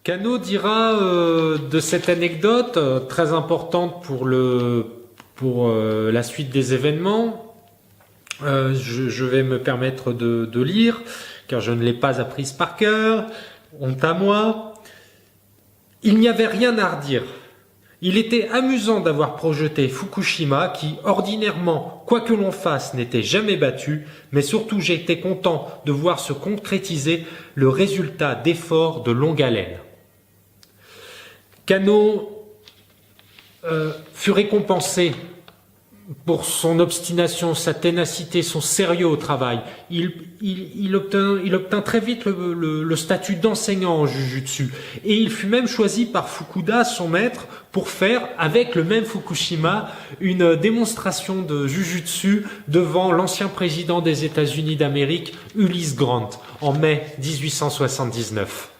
Kano dira de cette anecdote très importante pour la suite des événements. Je vais me permettre de lire, car je ne l'ai pas apprise par cœur. Honte à moi. Il n'y avait rien à redire. Il était amusant d'avoir projeté Fukushima qui, ordinairement, quoi que l'on fasse, n'était jamais battu, mais surtout j'étais content de voir se concrétiser le résultat d'efforts de longue haleine. Kano fut récompensé pour son obstination, sa ténacité, son sérieux au travail. Il obtint très vite le statut d'enseignant en Jujutsu. Et il fut même choisi par Fukuda, son maître, pour faire, avec le même Fukushima, une démonstration de Jujutsu devant l'ancien président des États-Unis d'Amérique, Ulysse Grant, en mai 1879.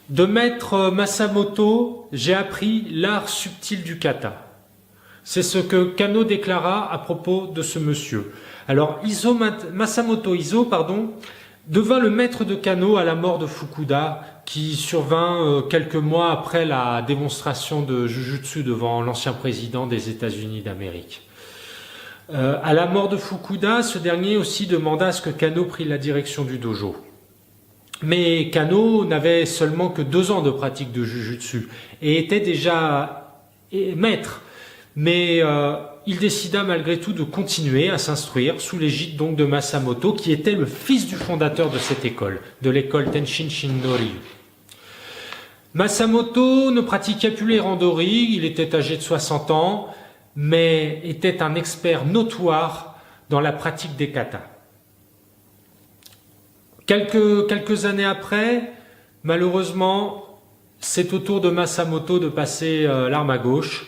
De maître Masamoto, j'ai appris l'art subtil du kata. C'est ce que Kano déclara à propos de ce monsieur. Alors Masamoto Iso devint le maître de Kano à la mort de Fukuda, qui survint quelques mois après la démonstration de Jujutsu devant l'ancien président des États-Unis d'Amérique. À la mort de Fukuda, ce dernier aussi demanda à ce que Kano prît la direction du dojo. Mais Kano n'avait seulement que 2 ans de pratique de Jujutsu et était déjà maître. Mais il décida malgré tout de continuer à s'instruire sous l'égide donc de Masamoto, qui était le fils du fondateur de cette école, de l'école Tenshin no Ryu. Masamoto ne pratiquait plus les randori, il était âgé de 60 ans, mais était un expert notoire dans la pratique des katas. Quelques années après, malheureusement, c'est au tour de Masamoto de passer l'arme à gauche,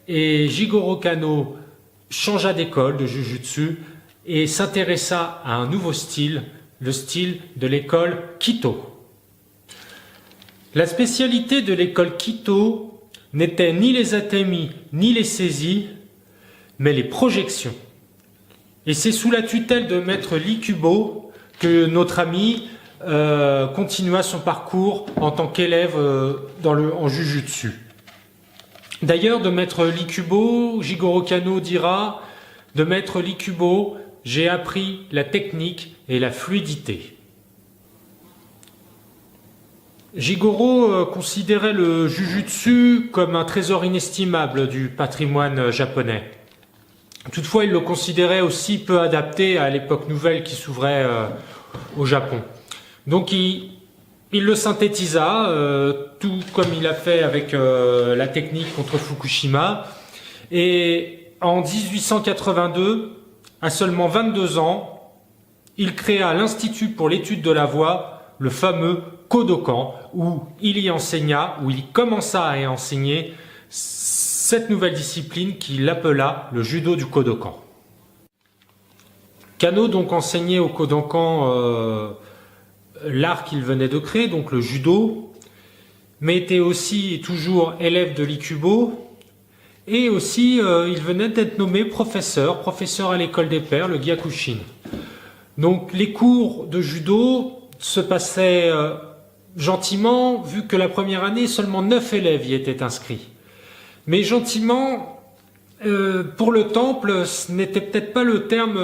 et Jigoro Kano changea d'école de Jujutsu et s'intéressa à un nouveau style, le style de l'école Kito. La spécialité de l'école Kito n'était ni les atemi ni les seisis, mais les projections. Et c'est sous la tutelle de maître Likubo que notre ami continua son parcours en tant qu'élève en Jujutsu. D'ailleurs, de maître Likubo, Jigoro Kano dira « De maître Likubo, j'ai appris la technique et la fluidité ». Jigoro considérait le Jujutsu comme un trésor inestimable du patrimoine japonais. Toutefois, il le considérait aussi peu adapté à l'époque nouvelle qui s'ouvrait au Japon. Donc il le synthétisa, tout comme il a fait avec la technique contre Fukushima. Et en 1882, à seulement 22 ans, il créa l'Institut pour l'étude de la voix, le fameux Kodokan, où il y enseigna, où il commença à y enseigner cette nouvelle discipline qu'il appela le judo du Kodokan. Kano donc enseignait au Kodokan l'art qu'il venait de créer, donc le judo, mais était aussi toujours élève de l'Ikubo, et aussi il venait d'être nommé professeur à l'école des pairs, le Gyakushin. Donc les cours de judo se passaient gentiment, vu que la première année, seulement 9 élèves y étaient inscrits. Mais gentiment, pour le temple, ce n'était peut-être pas le terme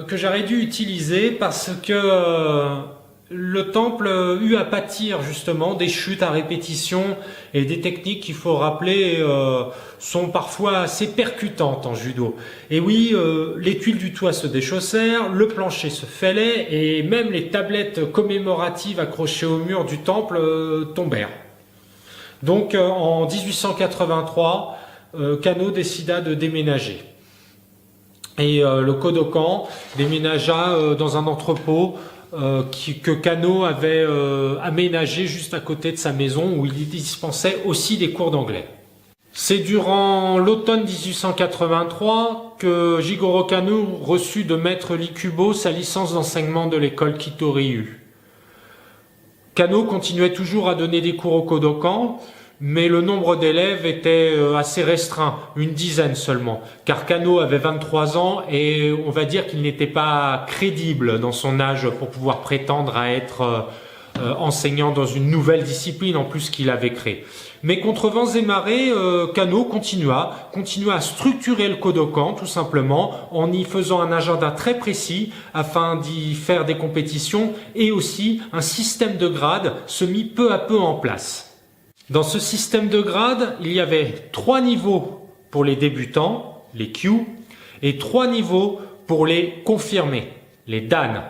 que j'aurais dû utiliser, parce que le temple eut à pâtir justement des chutes à répétition et des techniques qu'il faut rappeler sont parfois assez percutantes en judo. Et oui, les tuiles du toit se déchaussèrent, le plancher se fêlait et même les tablettes commémoratives accrochées au mur du temple tombèrent. Donc en 1883, Kano décida de déménager. Et le Kodokan déménagea dans un entrepôt que Kano avait aménagé juste à côté de sa maison, où il dispensait aussi des cours d'anglais. C'est durant l'automne 1883 que Jigoro Kano reçut de maître Likubo sa licence d'enseignement de l'école Kito-Ryu. Kano continuait toujours à donner des cours au Kodokan, mais le nombre d'élèves était assez restreint, une dizaine seulement, car Kano avait 23 ans et on va dire qu'il n'était pas crédible dans son âge pour pouvoir prétendre à être enseignant dans une nouvelle discipline en plus qu'il avait créée. Mais contre vents et marées, Kano continua à structurer le Kodokan tout simplement en y faisant un agenda très précis afin d'y faire des compétitions, et aussi un système de grades se mit peu à peu en place. Dans ce système de grades, il y avait 3 niveaux pour les débutants, les Kyu, et 3 niveaux pour les confirmés, les Dan.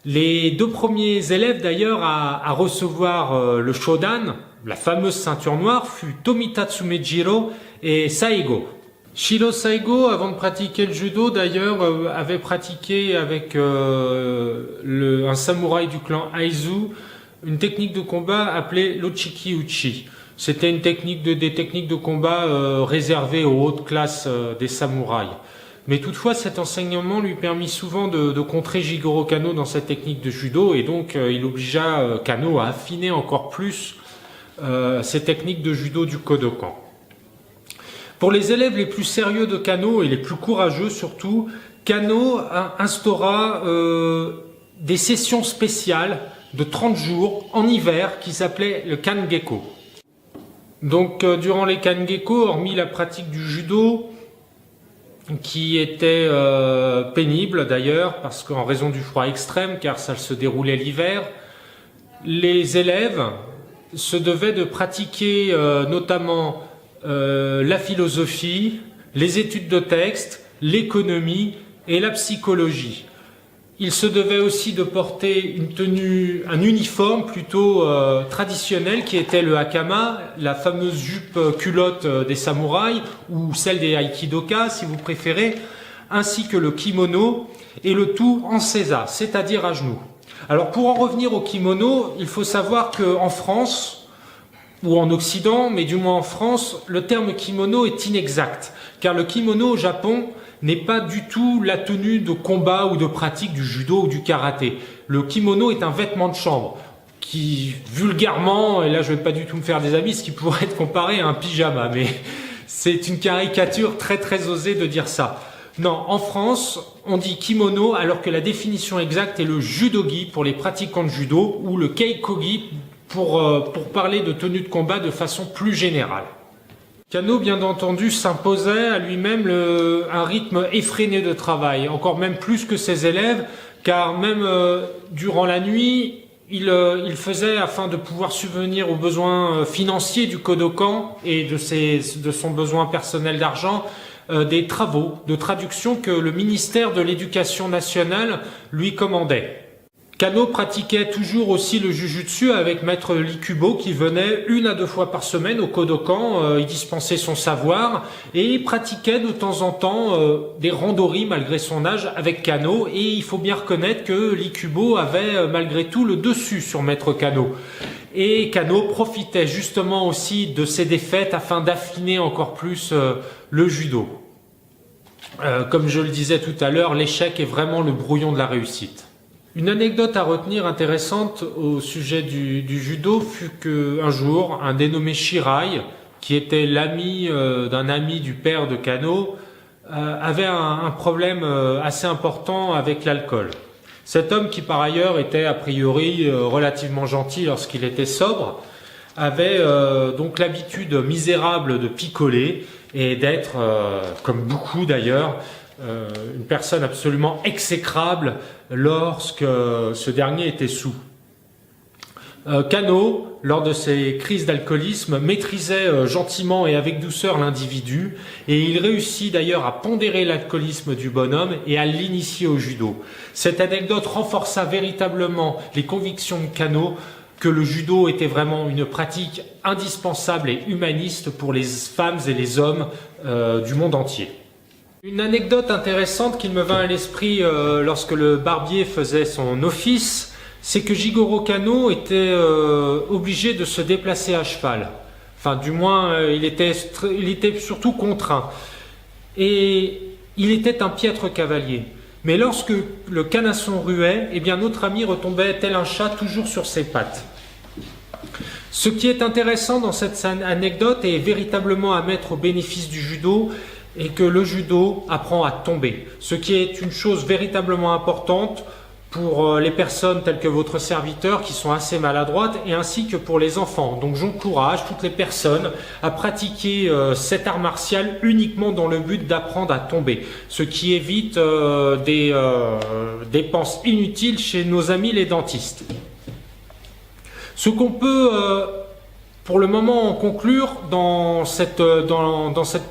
Les 2 premiers élèves d'ailleurs à recevoir le Shodan, la fameuse ceinture noire, fut Tomitatsu Meijiro et Saigo. Shiro Saigo, avant de pratiquer le judo d'ailleurs, avait pratiqué avec un samouraï du clan Aizu une technique de combat appelée l'Ochiki Uchi. C'était une technique des techniques de combat réservées aux hautes classes des samouraïs. Mais toutefois, cet enseignement lui permit souvent de contrer Jigoro Kano dans cette technique de judo, et donc il obligea Kano à affiner encore plus ces techniques de judo du Kodokan. Pour les élèves les plus sérieux de Kano et les plus courageux surtout, Kano instaura des sessions spéciales de 30 jours en hiver qui s'appelaient le Kangeko. Donc durant les Kangeko, hormis la pratique du judo, qui était pénible d'ailleurs, parce qu'en raison du froid extrême, car ça se déroulait l'hiver, les élèves se devaient de pratiquer notamment la philosophie, les études de texte, l'économie et la psychologie. Ils se devaient aussi de porter un uniforme plutôt traditionnel qui était le hakama, la fameuse jupe culotte des samouraïs ou celle des aikidoka si vous préférez, ainsi que le kimono, et le tout en seiza, c'est-à-dire à genoux. Alors pour en revenir au kimono, il faut savoir qu'en France, ou en Occident, mais du moins en France, le terme kimono est inexact, car le kimono au Japon n'est pas du tout la tenue de combat ou de pratique du judo ou du karaté. Le kimono est un vêtement de chambre qui, vulgairement, et là je ne vais pas du tout me faire des amis, ce qui pourrait être comparé à un pyjama, mais c'est une caricature très très osée de dire ça. Non, en France, on dit kimono alors que la définition exacte est le judogi pour les pratiquants de judo, ou le keikogi pour parler de tenue de combat de façon plus générale. Kano, bien entendu, s'imposait à lui-même un rythme effréné de travail, encore même plus que ses élèves, car même durant la nuit, il faisait, afin de pouvoir subvenir aux besoins financiers du Kodokan et de son besoin personnel d'argent, des travaux de traduction que le ministère de l'Éducation nationale lui commandait. Kano pratiquait toujours aussi le jujutsu avec maître Likubo qui venait 1 à 2 fois par semaine au Kodokan, y dispensait son savoir, et pratiquait de temps en temps des randori malgré son âge avec Kano, et il faut bien reconnaître que Likubo avait malgré tout le dessus sur maître Kano. Et Kano profitait justement aussi de ses défaites afin d'affiner encore plus le judo. Comme je le disais tout à l'heure, l'échec est vraiment le brouillon de la réussite. Une anecdote à retenir intéressante au sujet du judo fut qu'un jour, un dénommé Shirai, qui était l'ami d'un ami du père de Kano, avait un problème assez important avec l'alcool. Cet homme, qui par ailleurs était a priori relativement gentil lorsqu'il était sobre, avait donc l'habitude misérable de picoler et d'être, comme beaucoup d'ailleurs, une personne absolument exécrable lorsque ce dernier était sous. Kano, lors de ses crises d'alcoolisme, maîtrisait gentiment et avec douceur l'individu, et il réussit d'ailleurs à pondérer l'alcoolisme du bonhomme et à l'initier au judo. Cette anecdote renforça véritablement les convictions de Kano que le judo était vraiment une pratique indispensable et humaniste pour les femmes et les hommes du monde entier. Une anecdote intéressante qui me vint à l'esprit lorsque le barbier faisait son office, c'est que Jigoro Kano était obligé de se déplacer à cheval. Enfin, du moins, il était surtout contraint. Et il était un piètre cavalier. Mais lorsque le canasson ruait, eh bien notre ami retombait tel un chat toujours sur ses pattes. Ce qui est intéressant dans cette anecdote et véritablement à mettre au bénéfice du judo, est que le judo apprend à tomber, ce qui est une chose véritablement importante pour les personnes telles que votre serviteur qui sont assez maladroites et ainsi que pour les enfants. Donc j'encourage toutes les personnes à pratiquer cet art martial uniquement dans le but d'apprendre à tomber, ce qui évite des dépenses inutiles chez nos amis les dentistes. Ce qu'on peut pour le moment en conclure dans cette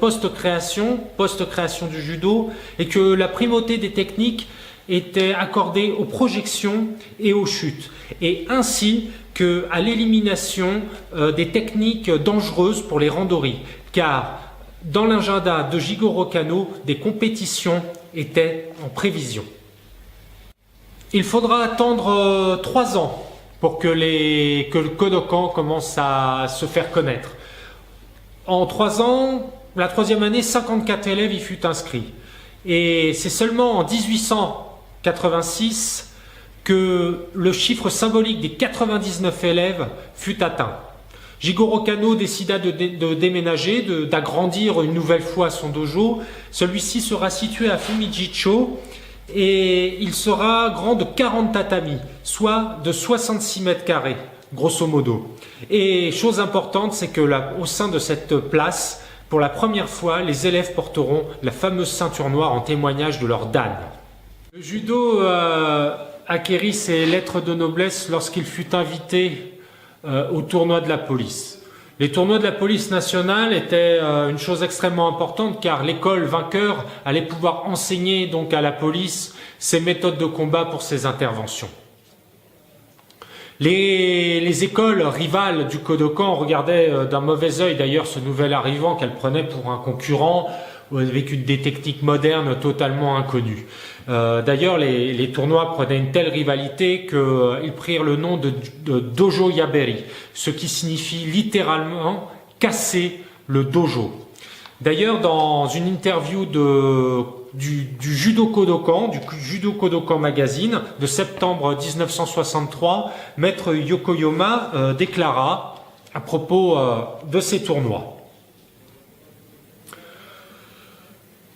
post-création du judo est que la primauté des techniques était accordée aux projections et aux chutes, et ainsi qu'à l'élimination des techniques dangereuses pour les randori, car dans l'agenda de Jigoro Kano, des compétitions étaient en prévision. Il faudra attendre 3 ans pour que le Kodokan commence à se faire connaître. En 3 ans, la 3e année, 54 élèves y furent inscrits. Et c'est seulement en 1886 que le chiffre symbolique des 99 élèves fut atteint. Jigoro Kano décida de déménager, d'agrandir une nouvelle fois son dojo. Celui-ci sera situé à Fumijicho et il sera grand de 40 tatamis, soit de 66 mètres carrés, grosso modo. Et chose importante, c'est que au sein de cette place, pour la première fois, les élèves porteront la fameuse ceinture noire en témoignage de leur dan. Le judo acquérit ses lettres de noblesse lorsqu'il fut invité au tournoi de la police. Les tournois de la police nationale étaient une chose extrêmement importante car l'école vainqueur allait pouvoir enseigner donc à la police ses méthodes de combat pour ses interventions. Les écoles rivales du Kodokan regardaient d'un mauvais œil d'ailleurs ce nouvel arrivant qu'elles prenaient pour un concurrent avec des techniques modernes totalement inconnues. D'ailleurs, les tournois prenaient une telle rivalité qu'ils prirent le nom de Dojo Yaberi, ce qui signifie littéralement casser le dojo. D'ailleurs, dans une interview du Judo Kodokan, du Judo Kodokan Magazine de septembre 1963, Maître Yokoyama déclara à propos de ces tournois.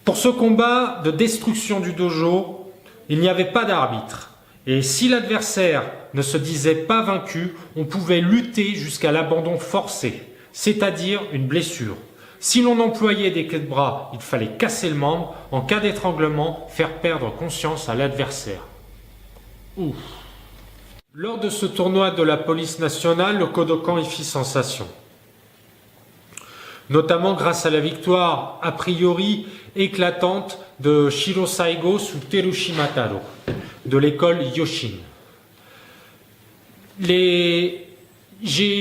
Pour ce combat de destruction du dojo, il n'y avait pas d'arbitre. Et si l'adversaire ne se disait pas vaincu, on pouvait lutter jusqu'à l'abandon forcé, c'est-à-dire une blessure. Si l'on employait des clés de bras, il fallait casser le membre. En cas d'étranglement, faire perdre conscience à l'adversaire. Ouf. Lors de ce tournoi de la police nationale, le Kodokan y fit sensation. Notamment grâce à la victoire a priori éclatante de Shiro Saigo sous Terushima Taro, de l'école Yoshin. J'ai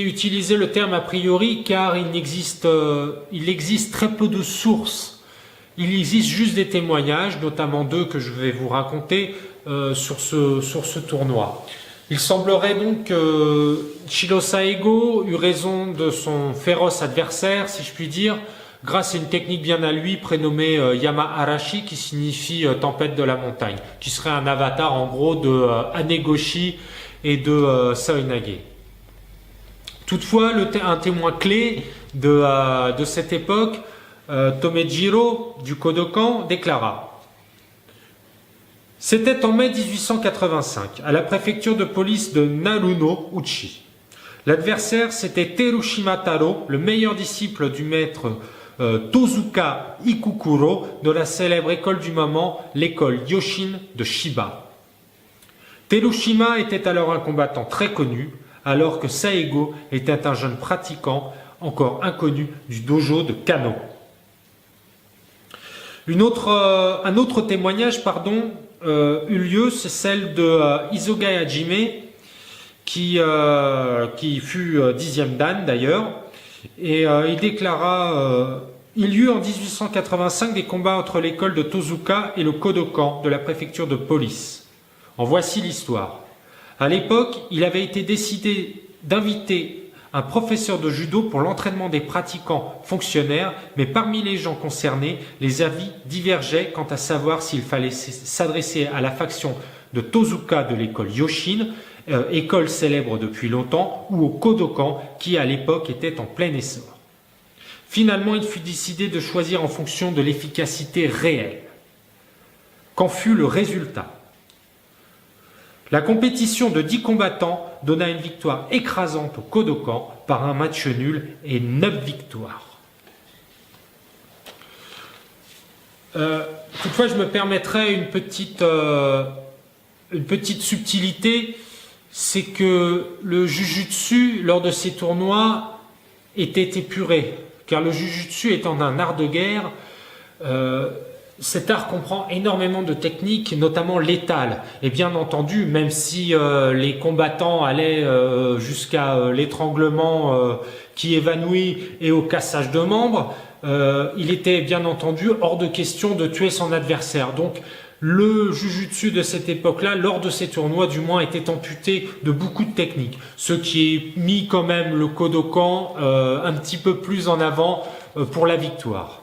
utilisé le terme a priori car il existe très peu de sources. Il existe juste des témoignages, notamment 2 que je vais vous raconter sur ce tournoi. Il semblerait donc que Shiro Saigo eut raison de son féroce adversaire, si je puis dire, grâce à une technique bien à lui prénommée Yama Arashi, qui signifie tempête de la montagne, qui serait un avatar en gros de Hanegoshi et de Saonage. Toutefois, un témoin clé de cette époque, Tomejiro du Kodokan, déclara: c'était en mai 1885, à la préfecture de police de Naruno-uchi. L'adversaire, c'était Terushima Taro, le meilleur disciple du maître Tozuka Ikukuro de la célèbre école du moment, l'école Yoshin de Shiba. Terushima était alors un combattant très connu, alors que Saigo était un jeune pratiquant encore inconnu du dojo de Kano. Un autre témoignage eut lieu, c'est celle de Isoga Hajime, qui fut 10e dan d'ailleurs, et il déclara il y eut en 1885 des combats entre l'école de Tozuka et le Kodokan de la préfecture de police. En voici l'histoire. À l'époque, il avait été décidé d'inviter un professeur de judo pour l'entraînement des pratiquants fonctionnaires, mais parmi les gens concernés, les avis divergeaient quant à savoir s'il fallait s'adresser à la faction de Tozuka de l'école Yoshin, école célèbre depuis longtemps, ou au Kodokan qui à l'époque était en plein essor. Finalement, il fut décidé de choisir en fonction de l'efficacité réelle. Qu'en fut le résultat? La compétition de 10 combattants donna une victoire écrasante au Kodokan par un match nul et 9 victoires. Toutefois, je me permettrai une petite subtilité, c'est que le jujutsu, lors de ces tournois, était épuré. Car le jujutsu étant un art de guerre, cet art comprend énormément de techniques, notamment létales. Et bien entendu, même si les combattants allaient jusqu'à l'étranglement qui évanouit et au cassage de membres, il était bien entendu hors de question de tuer son adversaire. Donc le jujutsu de cette époque-là, lors de ces tournois du moins, était amputé de beaucoup de techniques. Ce qui est mis quand même le Kodokan un petit peu plus en avant pour la victoire.